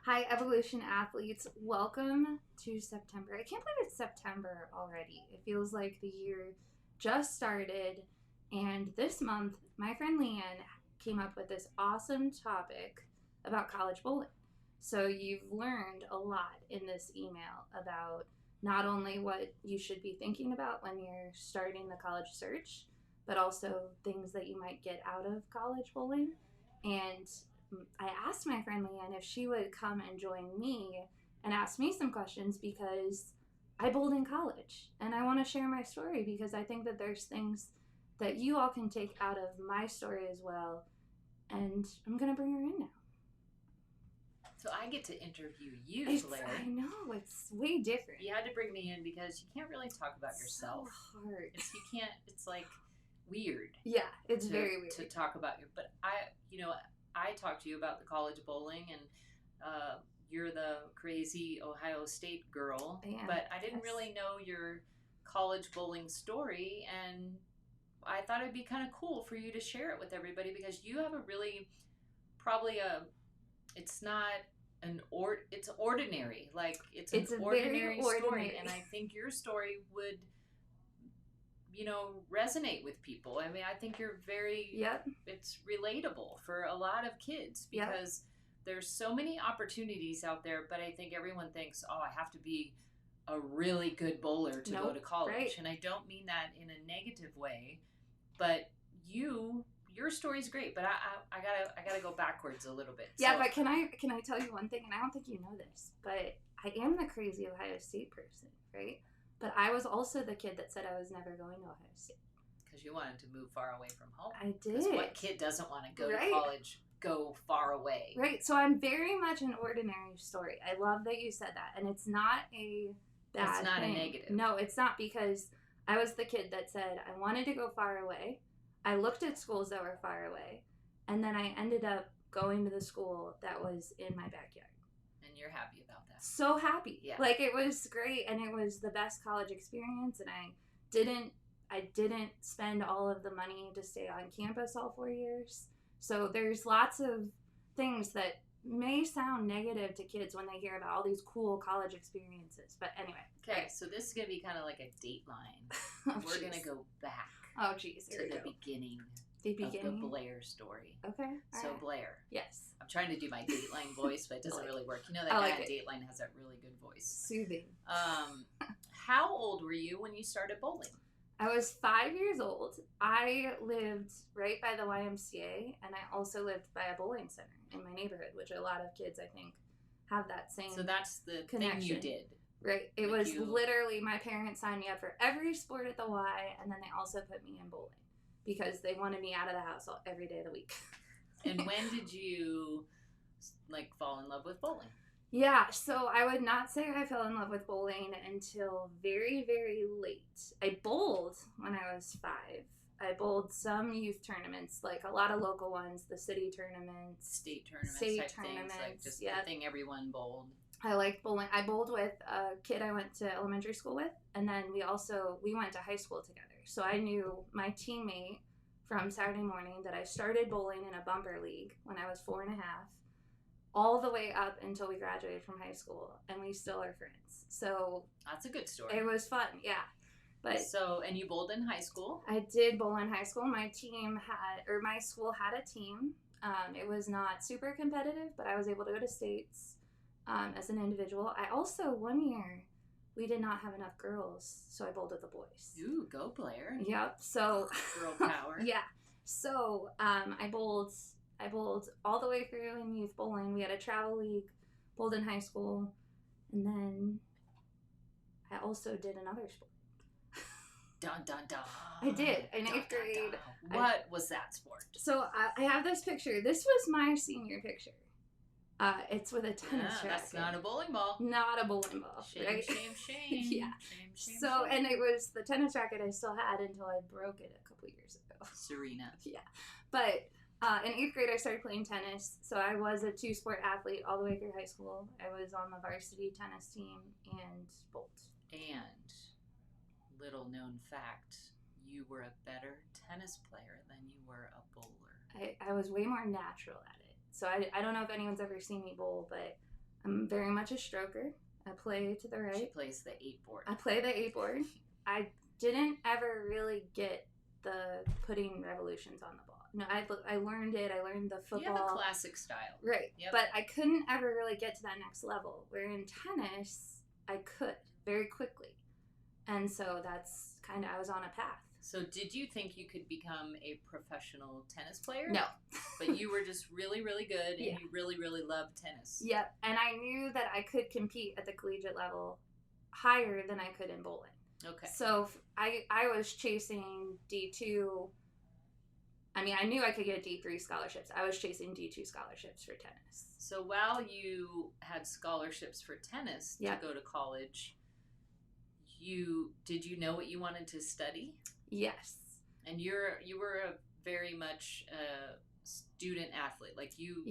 Hi, Evolution athletes. Welcome to September. I can't believe it's September already. It feels like the year just started. And this month, my friend Leanne came up with this awesome topic about college bowling. So you've learned a lot in this email about not only what you should be thinking about when you're starting the college search, but also things that you might get out of college bowling. And I asked my friend Leanne if she would come and join me and ask me some questions because I bowled in college and I want to share my story because I think that there's things that you all can take out of my story as well. And I'm going to bring her in now. So I get to interview you, Blair. I know, it's way different. You had to bring me in because you can't really talk about yourself. So hard. It's like weird. Yeah, it's very weird. To talk about you. But I talked to you about the college bowling and you're the crazy Ohio State girl. But I didn't really know your college bowling story, and I thought it'd be kind of cool for you to share it with everybody because you have a really, it's not it's ordinary. Like it's an ordinary story. And I think your story would, resonate with people. I mean, I think you're it's relatable for a lot of kids because there's so many opportunities out there, but I think everyone thinks, oh, I have to be a really good bowler to go to college. Right. And I don't mean that in a negative way, but your story's great, but I gotta go backwards a little bit. Yeah, so, but can I tell you one thing? And I don't think you know this, but I am the crazy Ohio State person, right? But I was also the kid that said I was never going to Ohio State because you wanted to move far away from home. I did. Because what kid doesn't want to go to college? Go far away. Right. So I'm very much an ordinary story. I love that you said that, and it's not a bad. It's not thing. A negative. No, it's not, because I was the kid that said I wanted to go far away. I looked at schools that were far away, and then I ended up going to the school that was in my backyard. And you're happy about that? So happy. Yeah. Like, it was great, and it was the best college experience, and I didn't spend all of the money to stay on campus all 4 years. So there's lots of things that may sound negative to kids when they hear about all these cool college experiences. But anyway. Okay, so this is going to be kind of like a dateline. We're going to go back. Oh, geez. To the beginning of the Blair story. Okay. So, right. Blair. Yes. I'm trying to do my Dateline voice, but it doesn't really work. You know that guy on Dateline has that really good voice. Soothing. How old were you when you started bowling? I was 5 years old. I lived right by the YMCA, and I also lived by a bowling center in my neighborhood, which a lot of kids, I think, have that same So that's the connection. Thing you did. Right. It was literally, my parents signed me up for every sport at the Y, and then they also put me in bowling because they wanted me out of the house every day of the week. And when did you, fall in love with bowling? Yeah, so I would not say I fell in love with bowling until very, very late. I bowled when I was 5. I bowled some youth tournaments, like a lot of local ones, the city tournaments, state tournaments, things, like just the thing everyone bowled. I liked bowling. I bowled with a kid I went to elementary school with, and then we went to high school together. So I knew my teammate from Saturday morning that I started bowling in a bumper league when I was 4 and a half, all the way up until we graduated from high school, and we still are friends. So that's a good story. It was fun, yeah. But and you bowled in high school? I did bowl in high school. My school had a team. It was not super competitive, but I was able to go to states as an individual. I also, one year, we did not have enough girls, so I bowled with the boys. Ooh, go Blair. Yep. So girl power. Yeah. So I bowled all the way through in youth bowling. We had a travel league, bowled in high school, and then I also did another sport. Dun, dun, dun. I did in 8th grade. What was that sport? So I have this picture. This was my senior picture. It's with a tennis racket. That's not a bowling ball. Not a bowling ball. Shame, right? shame. Yeah. Shame. And it was the tennis racket I still had until I broke it a couple years ago. Serena. Yeah. But in 8th grade, I started playing tennis. So I was a 2-sport athlete all the way through high school. I was on the varsity tennis team and bowled. And little known fact, you were a better tennis player than you were a bowler. I was way more natural at it. So I don't know if anyone's ever seen me bowl, but I'm very much a stroker. I play to the right. She plays the 8-board. I play the 8-board. I didn't ever really get the putting revolutions on the ball. No, I learned it. I learned the football. You have a classic style. Right. Yep. But I couldn't ever really get to that next level. Where in tennis, I could very quickly. And so that's kind of, I was on a path. So did you think you could become a professional tennis player? No. But you were just really, really good, and you really, really loved tennis. Yep. And I knew that I could compete at the collegiate level higher than I could in bowling. Okay. So I was chasing D2. I mean, I knew I could get D3 scholarships. I was chasing D2 scholarships for tennis. So while you had scholarships for tennis to go to college, did you know what you wanted to study? Yes. And you were a very much student athlete. Like you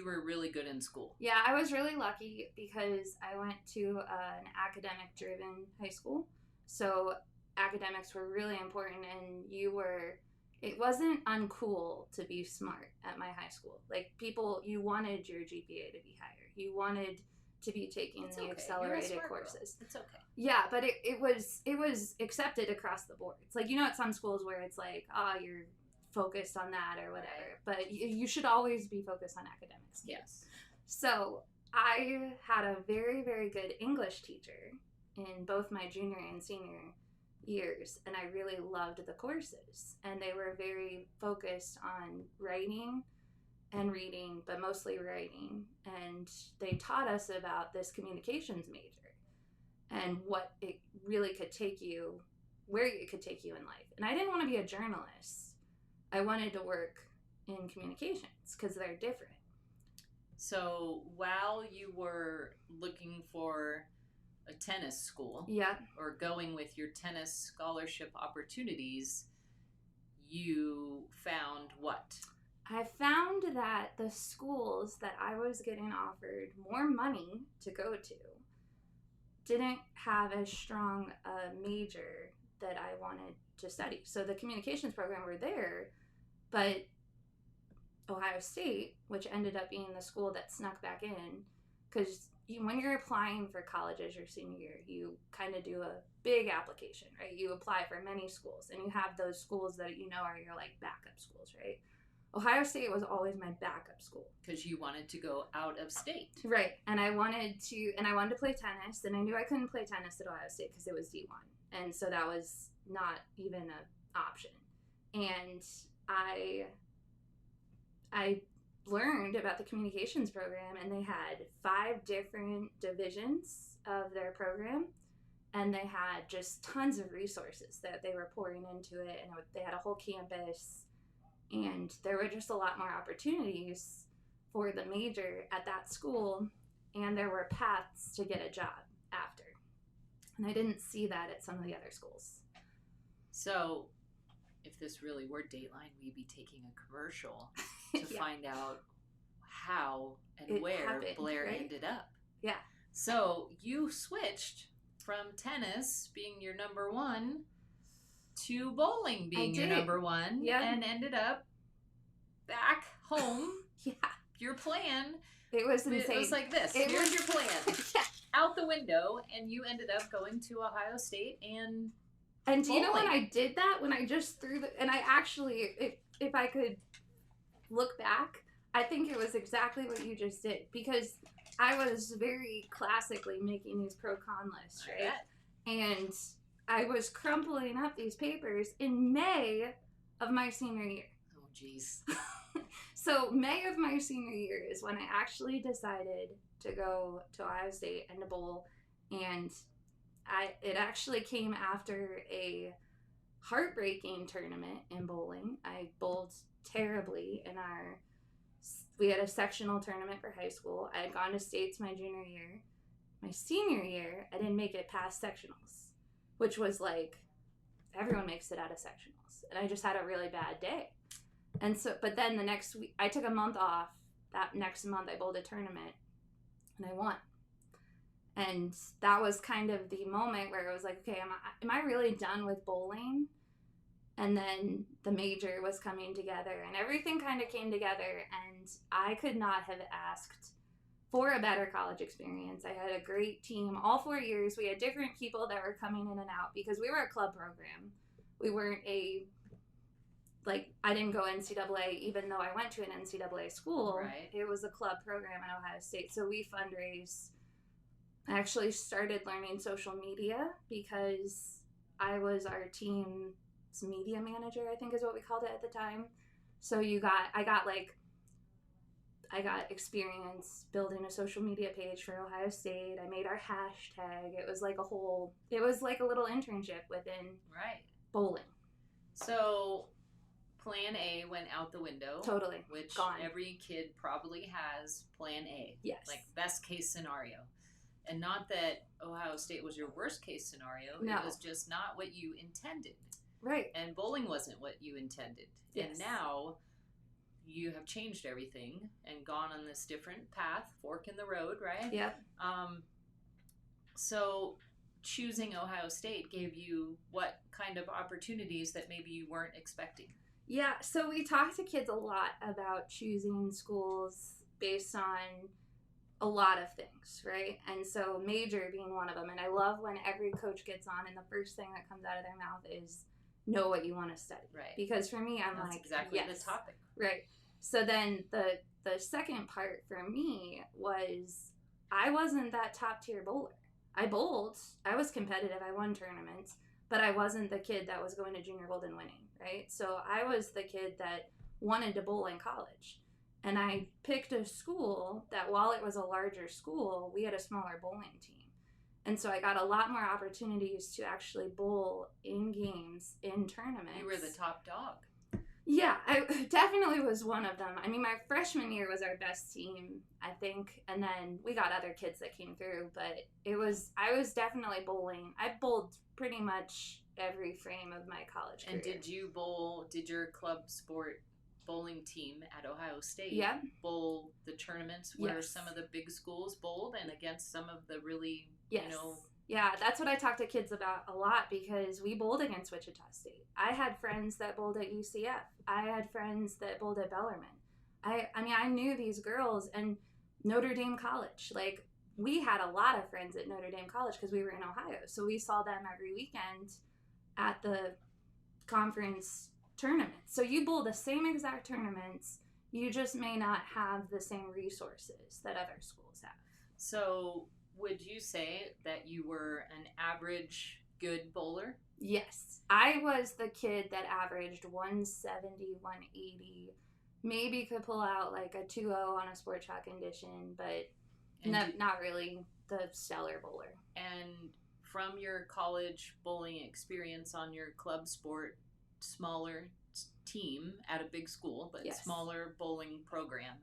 were really good in school. Yeah, I was really lucky because I went to an academic driven high school. So academics were really important, and it wasn't uncool to be smart at my high school. Like you wanted your GPA to be higher. You wanted to be taking the accelerated courses. It's okay. Yeah, but it was accepted across the board. It's like, at some schools where it's like, you're focused on that or whatever. Right. But you should always be focused on academics. Yes. So I had a very, very good English teacher in both my junior and senior years, and I really loved the courses. And they were very focused on writing and reading, but mostly writing. And they taught us about this communications major and what it really could take you, where it could take you in life. And I didn't want to be a journalist. I wanted to work in communications because they're different. So while you were looking for a tennis school, or going with your tennis scholarship opportunities, you found what? I found that the schools that I was getting offered more money to go to didn't have as strong a major that I wanted to study. So the communications program were there, but Ohio State, which ended up being the school that snuck back in, because when you're applying for colleges your senior year, you kind of do a big application, right? You apply for many schools, and you have those schools that are your like backup schools, right? Ohio State was always my backup school. Because you wanted to go out of state. Right. And I wanted to play tennis, and I knew I couldn't play tennis at Ohio State because it was D1. And so that was not even an option. And I learned about the communications program, and they had 5 different divisions of their program, and they had just tons of resources that they were pouring into it, and they had a whole campus. And there were just a lot more opportunities for the major at that school, and there were paths to get a job after. And I didn't see that at some of the other schools. So, if this really were Dateline, we'd be taking a commercial to find out how and where happened, Blair right? ended up. Yeah. So, you switched from tennis being your number one to bowling being your number one, and ended up back home. Your plan. It was insane. It was like this. Here's your plan. Out the window, and you ended up going to Ohio State and do you know when I did that? When I just threw and I actually, if I could look back, I think it was exactly what you just did, because I was very classically making these pro-con lists, right? And I was crumpling up these papers in May of my senior year. Oh, jeez. So May of my senior year is when I actually decided to go to Ohio State and to bowl. And it actually came after a heartbreaking tournament in bowling. I bowled terribly we had a sectional tournament for high school. I had gone to states my junior year. My senior year, I didn't make it past sectionals, which was like, everyone makes it out of sectionals. And I just had a really bad day. And so, but then the next week, I took a month off. That next month, I bowled a tournament, and I won. And that was kind of the moment where it was like, okay, am I really done with bowling? And then the major was coming together, and everything kind of came together, and I could not have asked for a better college experience. I had a great team all 4 years. We had different people that were coming in and out because we were a club program. We weren't I didn't go NCAA even though I went to an NCAA school. Right. It was a club program at Ohio State. So we fundraise. I actually started learning social media because I was our team's media manager, I think is what we called it at the time. So I got experience building a social media page for Ohio State. I made our hashtag. It was like a little internship within bowling. So plan A went out the window. Totally. Which Gone. Every kid probably has plan A. Yes. Like best case scenario. And not that Ohio State was your worst case scenario. No. It was just not what you intended. Right. And bowling wasn't what you intended. Yes. And now you have changed everything and gone on this different path, fork in the road, right? Yep. So choosing Ohio State gave you what kind of opportunities that maybe you weren't expecting? Yeah, so we talk to kids a lot about choosing schools based on a lot of things, right? And so major being one of them. And I love when every coach gets on and the first thing that comes out of their mouth is know what you want to study. Right. Because for me, That's exactly yes. the topic. Right. So then the second part for me was I wasn't that top tier bowler. I bowled. I was competitive. I won tournaments. But I wasn't the kid that was going to Junior Gold and winning, right? So I was the kid that wanted to bowl in college. And I picked a school that while it was a larger school, we had a smaller bowling team. And so I got a lot more opportunities to actually bowl in games, in tournaments. You were the top dog. Yeah, I definitely was one of them. I mean, my freshman year was our best team, I think. And then we got other kids that came through. But I was definitely bowling. I bowled pretty much every frame of my college career. And did your club sport bowling team at Ohio State bowl the tournaments where some of the big schools bowled and against some of the really, Yeah, that's what I talk to kids about a lot because we bowled against Wichita State. I had friends that bowled at UCF. I had friends that bowled at Bellarmine. I knew these girls and Notre Dame College. Like, we had a lot of friends at Notre Dame College because we were in Ohio. So we saw them every weekend at the conference tournaments. So you bowl the same exact tournaments. You just may not have the same resources that other schools have. So would you say that you were an average good bowler? Yes. I was the kid that averaged 170, 180. Maybe could pull out like a 2-0 on a sport shot condition, but not really the stellar bowler. And from your college bowling experience on your club sport, smaller team at a big school, but smaller bowling program,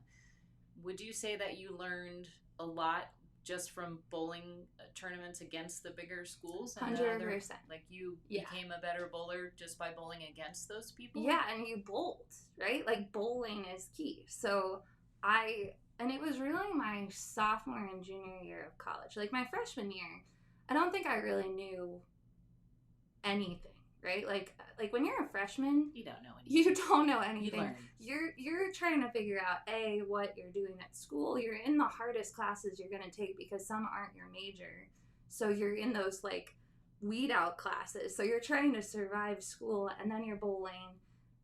would you say that you learned a lot just from bowling tournaments against the bigger schools? 100%. Like you became a better bowler just by bowling against those people? Yeah, and you bowled, right? Like bowling is key. So and it was really my sophomore and junior year of college. Like my freshman year, I don't think I really knew anything, right? Like when you're a freshman, you don't know anything. You don't know anything. You learn. You're trying to figure out what you're doing at school. You're in the hardest classes you're going to take because some aren't your major. So you're in those like weed out classes. So you're trying to survive school and then you're bowling.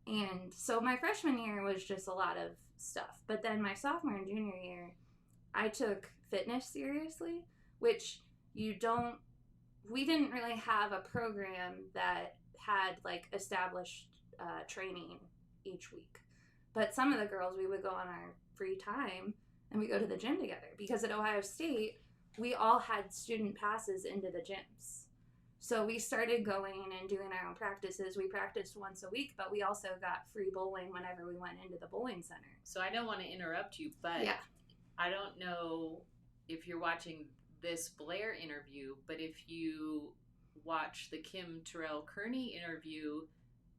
And so my freshman year was just a lot of stuff. But then my sophomore and junior year, I took fitness seriously, which we didn't really have a program that had like established training each week. But some of the girls, we would go on our free time and we go to the gym together because at Ohio State, we all had student passes into the gyms. So we started going and doing our own practices. We practiced once a week, but we also got free bowling whenever we went into the bowling center. So I don't want to interrupt you, but I don't know if you're watching this Blair interview, but if you watch the Kim Terrell-Kearney interview,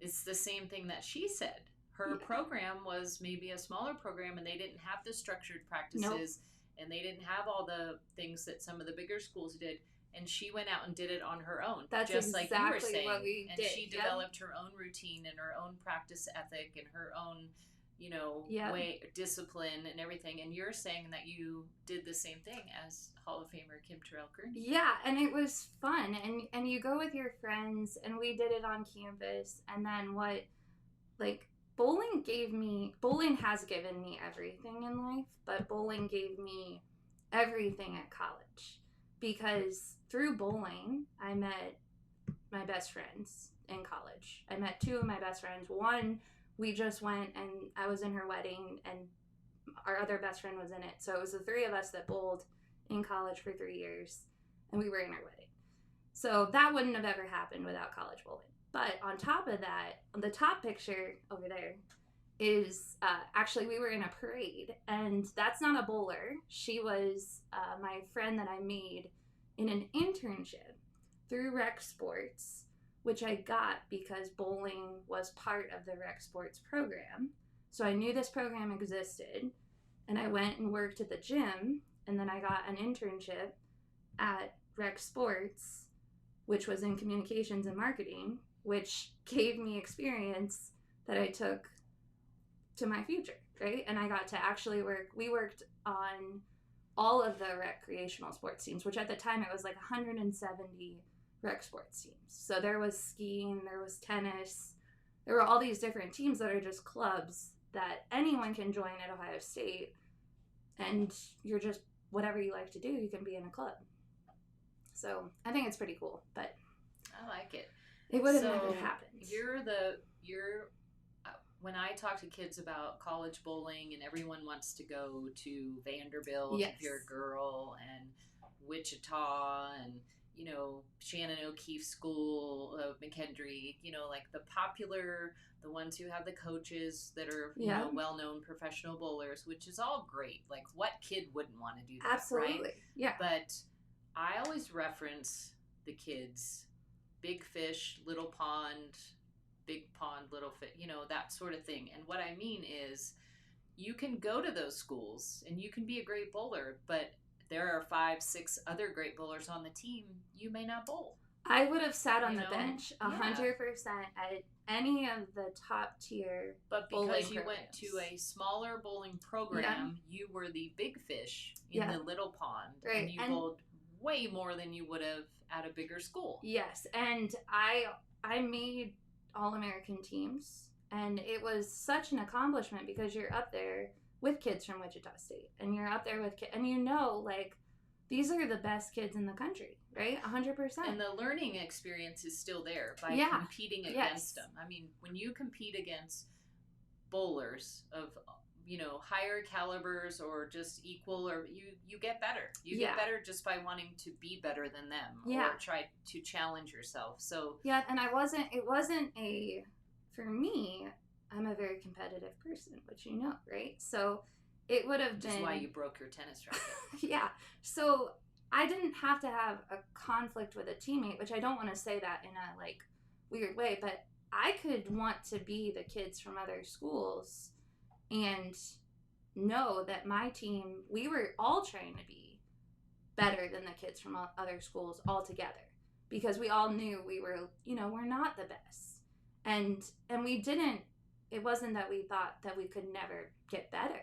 it's the same thing that she said. Her program was maybe a smaller program and they didn't have the structured practices and they didn't have all the things that some of the bigger schools did. And she went out and did it on her own. That's just exactly like you were saying. What we and did. She developed her own routine and her own practice ethic and her own way discipline and everything. And you're saying that you did the same thing as Hall of Famer Kim Terrell-Kearney. Yeah, and it was fun, and you go with your friends, and we did it on campus. And then bowling has given me everything in life, but bowling gave me everything at college, because through bowling I met my best friends in college. I met 2 of my best friends. One, we just went and I was in her wedding, and our other best friend was in it. So it was the 3 of us that bowled in college for 3 years, and we were in our wedding. So that wouldn't have ever happened without college bowling. But on top of that, the top picture over there is actually we were in a parade, and that's not a bowler. She was my friend that I made in an internship through rec sports, which I got because bowling was part of the rec sports program. So I knew this program existed, and I went and worked at the gym, and then I got an internship at rec sports, which was in communications and marketing, which gave me experience that I took to my future, right? And I got to actually we worked on all of the recreational sports teams, which at the time it was like 170 rec sports teams. So there was skiing, there was tennis, there were all these different teams that are just clubs that anyone can join at Ohio State, and you're just, whatever you like to do, you can be in a club. So I think it's pretty cool, but I like it. It would have never happened. When I talk to kids about college bowling, and everyone wants to go to Vanderbilt, yes, if you're a girl, and Wichita, and Shannon O'Keefe School of McKendree, like the ones who have the coaches that are well-known professional bowlers, which is all great. Like, what kid wouldn't want to do that? Absolutely, right? Yeah. But I always reference the kids, big fish, little pond, big pond, little fish, that sort of thing. And what I mean is, you can go to those schools and you can be a great bowler, but there are 5, 6 other great bowlers on the team. You may not bowl. I would have sat on the bench 100% at any of the top tier. But because you went to a smaller bowling program, you were the big fish in the little pond, right. And you bowled way more than you would have at a bigger school. Yes, and I made All-American teams, and it was such an accomplishment because you're up there with kids from Wichita State, and you're up there with kids, and these are the best kids in the country, right? 100%. And the learning experience is still there by competing against them. I mean, when you compete against bowlers of higher calibers or just equal, or you get better. You get better just by wanting to be better than them, or try to challenge yourself. So and for me, I'm a very competitive person, which right? So it would have been... Which is why you broke your tennis racket. So I didn't have to have a conflict with a teammate, which I don't want to say that in a weird way, but I could want to be the kids from other schools and know that my team, we were all trying to be better than the kids from other schools all together, because we all knew we were, we're not the best. And we didn't, it wasn't that we thought that we could never get better.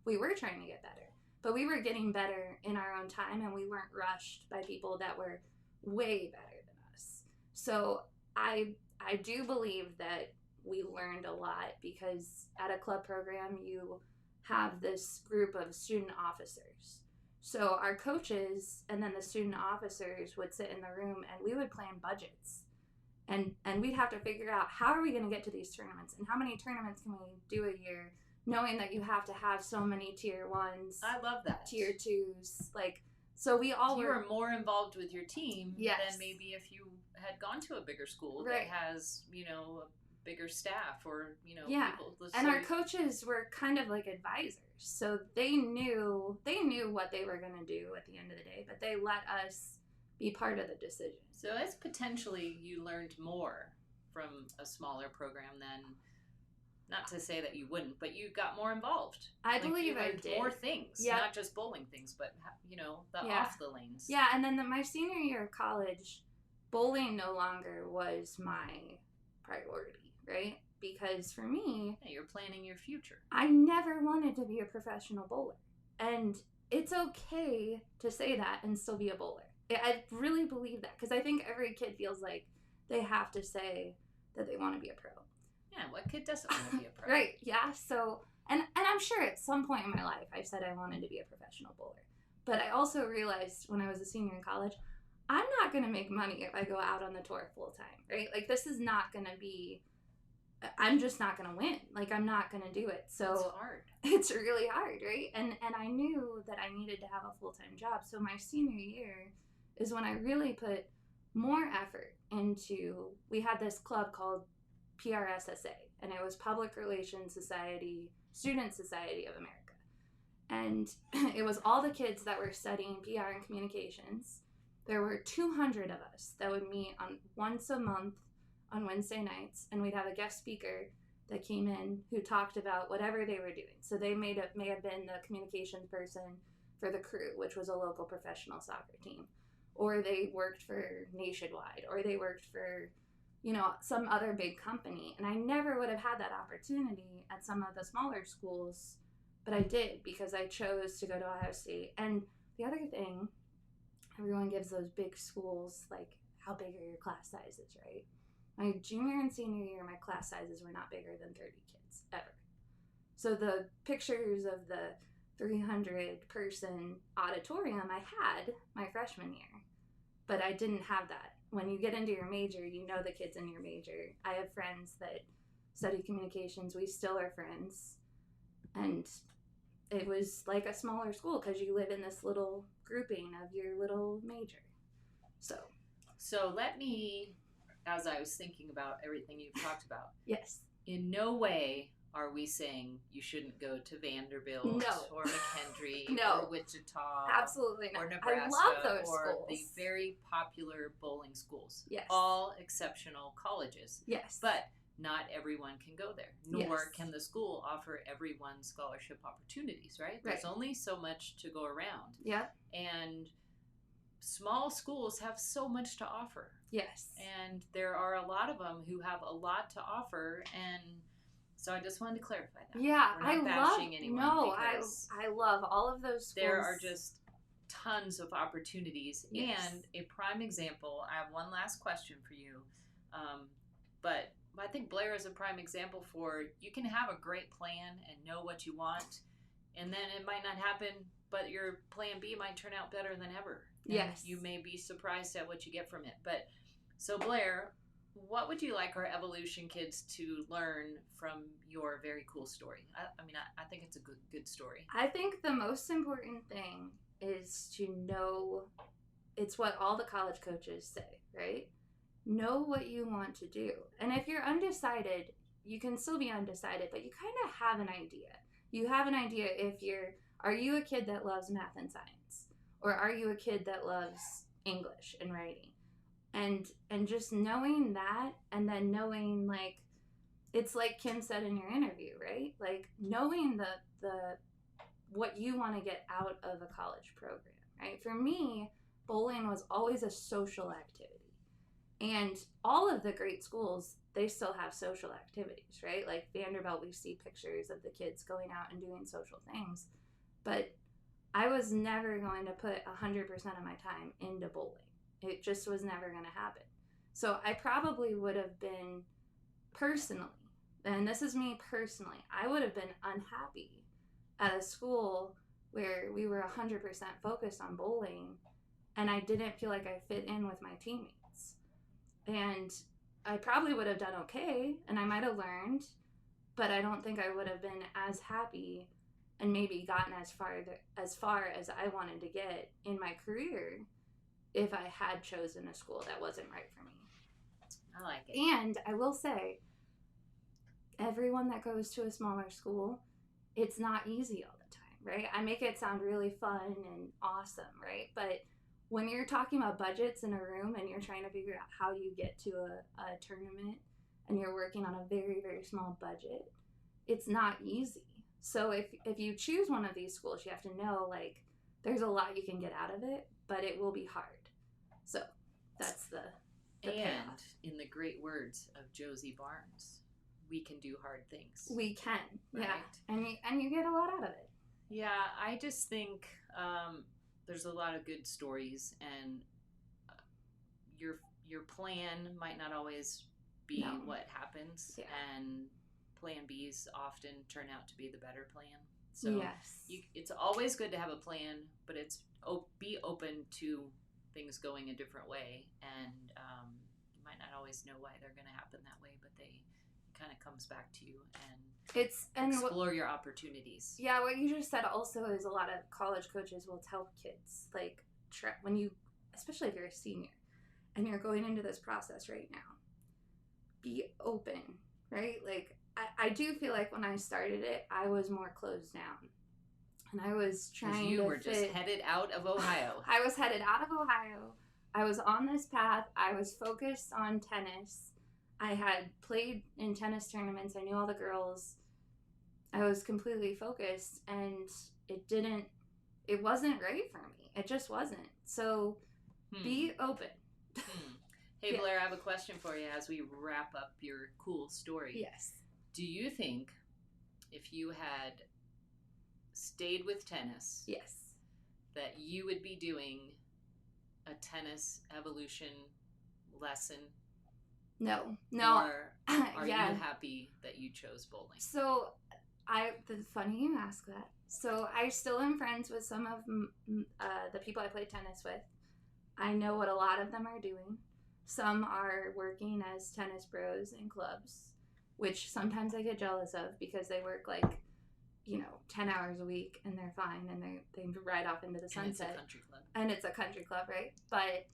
We were trying to get better, but we were getting better in our own time, and we weren't rushed by people that were way better than us. So I do believe that we learned a lot, because at a club program, you have this group of student officers. So our coaches and then the student officers would sit in the room, and we would plan budgets. And we'd have to figure out, how are we going to get to these tournaments, and how many tournaments can we do a year, knowing that you have to have so many tier 1s. I love that. Tier 2s. So we all you were more involved with your team than maybe if you had gone to a bigger school that has, a bigger staff, or, people. And our coaches were kind of like advisors. So they knew what they were going to do at the end of the day, but they let us be part of the decision. So it's potentially you learned more from a smaller program than, not to say that you wouldn't, but you got more involved. I believe I did. More things, not just bowling things, but, the off the lanes. Yeah, and then my senior year of college, bowling no longer was my priority, right? because for me, you're planning your future. I never wanted to be a professional bowler. And it's okay to say that and still be a bowler. I really believe that, because I think every kid feels like they have to say that they want to be a pro. Yeah, what kid doesn't want to be a pro? Right, yeah. So, and I'm sure at some point in my life I said I wanted to be a professional bowler. But I also realized when I was a senior in college, I'm not going to make money if I go out on the tour full time, right? Like, this is not going to be, I'm just not going to win. Like, I'm not going to do it. So it's hard. It's really hard, right? And I knew that I needed to have a full-time job. So my senior year is when I really put more effort into, we had this club called PRSSA, and it was Public Relations Society, Student Society of America. And it was all the kids that were studying PR and communications. There were 200 of us that would meet on once a month on Wednesday nights, and we'd have a guest speaker that came in who talked about whatever they were doing. So they may have been the communications person for the Crew, which was a local professional soccer team, or they worked for Nationwide, or they worked for, you know, some other big company. And I never would have had that opportunity at some of the smaller schools, but I did because I chose to go to Ohio State. And the other thing, everyone gives those big schools, like, how big are your class sizes, right? My junior and senior year, my class sizes were not bigger than 30 kids, ever. So the pictures of the 300-person auditorium I had my freshman year, but I didn't have that. When you get into your major, you know the kids in your major. I have friends that study communications. We still are friends. And it was like a smaller school because you live in this little grouping of your little major. So let me, as I was thinking about everything you've talked about. Yes. In no way are we saying you shouldn't go to Vanderbilt or McHenry or Wichita. Absolutely not. Or Nebraska. I love those or schools. The very popular bowling schools. Yes. All exceptional colleges. Yes. But not everyone can go there, nor can the school offer everyone scholarship opportunities, right? There's only so much to go around. Yeah. And small schools have so much to offer. Yes. And there are a lot of them who have a lot to offer, and so I just wanted to clarify that. Yeah, We're not bashing anyone. No, I love all of those schools. There are just tons of opportunities. Yes. And a prime example, I have one last question for you, but I think Blair is a prime example for, you can have a great plan and know what you want, and then it might not happen, but your plan B might turn out better than ever. And yes. You may be surprised at what you get from it. But so Blair, what would you like our evolution kids to learn from your very cool story? I think it's a good story. I think the most important thing is to know, it's what all the college coaches say, right? Know what you want to do. And if you're undecided, you can still be undecided, but you kind of have an idea. You have an idea are you a kid that loves math and science? Or are you a kid that loves English and writing? And just knowing that, and then knowing, like, it's like Kim said in your interview, right? Like, knowing the what you want to get out of a college program, right? For me, bowling was always a social activity. And all of the great schools, they still have social activities, right? Like Vanderbilt, we see pictures of the kids going out and doing social things. But I was never going to put 100% of my time into bowling. It just was never going to happen. So I probably would have been personally, and this is me personally, I would have been unhappy at a school where we were 100% focused on bowling, and I didn't feel like I fit in with my teammates. And I probably would have done okay, and I might have learned, but I don't think I would have been as happy and maybe gotten as far as I wanted to get in my career if I had chosen a school that wasn't right for me. I like it. And I will say, everyone that goes to a smaller school, it's not easy all the time, right? I make it sound really fun and awesome, right? But when you're talking about budgets in a room and you're trying to figure out how you get to a tournament and you're working on a very, very small budget, it's not easy. So if you choose one of these schools, you have to know, like, there's a lot you can get out of it, but it will be hard. So that's the and path. In the great words of Josie Barnes, we can do hard things. We can, right? Yeah, and you get a lot out of it. Yeah, I just think there's a lot of good stories, and your plan might not always be what happens, and plan B's often turn out to be the better plan. So it's always good to have a plan, but it's be open to things going a different way, and you might not always know why they're going to happen that way, but it kind of comes back to you and explore your opportunities. Yeah, what you just said also is a lot of college coaches will tell kids, like, when you, especially if you're a senior and you're going into this process right now, be open, right? Like, I do feel like when I started it, I was more closed down. And I was trying to you were just headed out of Ohio. I was headed out of Ohio. I was on this path. I was focused on tennis. I had played in tennis tournaments. I knew all the girls. I was completely focused, and it wasn't right for me. It just wasn't. So be open. Hey, Blair, I have a question for you as we wrap up your cool story. Yes. Do you think if you had stayed with tennis, that you would be doing a tennis evolution lesson? No. Or are you happy that you chose bowling? So, it's funny you ask that. So I still am friends with some of the people I played tennis with. I know what a lot of them are doing. Some are working as tennis pros in clubs, which sometimes I get jealous of because they work 10 hours a week and they're fine and they ride off into the sunset. And it's a country club. And it's a country club, right? But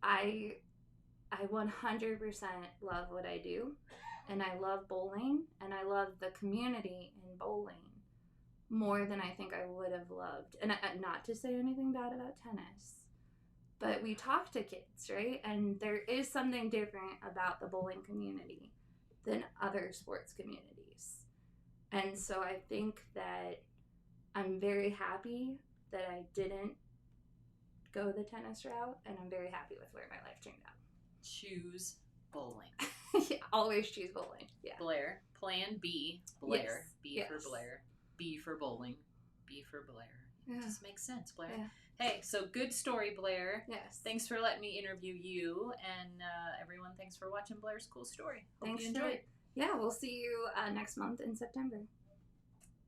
I 100% love what I do, and I love bowling, and I love the community in bowling more than I think I would have loved. And not to say anything bad about tennis, but we talk to kids, right? And there is something different about the bowling community than other sports communities. And so I think that I'm very happy that I didn't go the tennis route, and I'm very happy with where my life turned out. Choose bowling. Yeah, always choose bowling. Yeah. Blair, plan B, Blair. Yes. B for Blair. B for bowling. B for Blair. Yeah. It just makes sense, Blair. Yeah. Hey, so good story, Blair. Yes. Thanks for letting me interview you, and everyone, thanks for watching Blair's cool story. Hope you enjoyed. Yeah, we'll see you next month in September.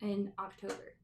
In October.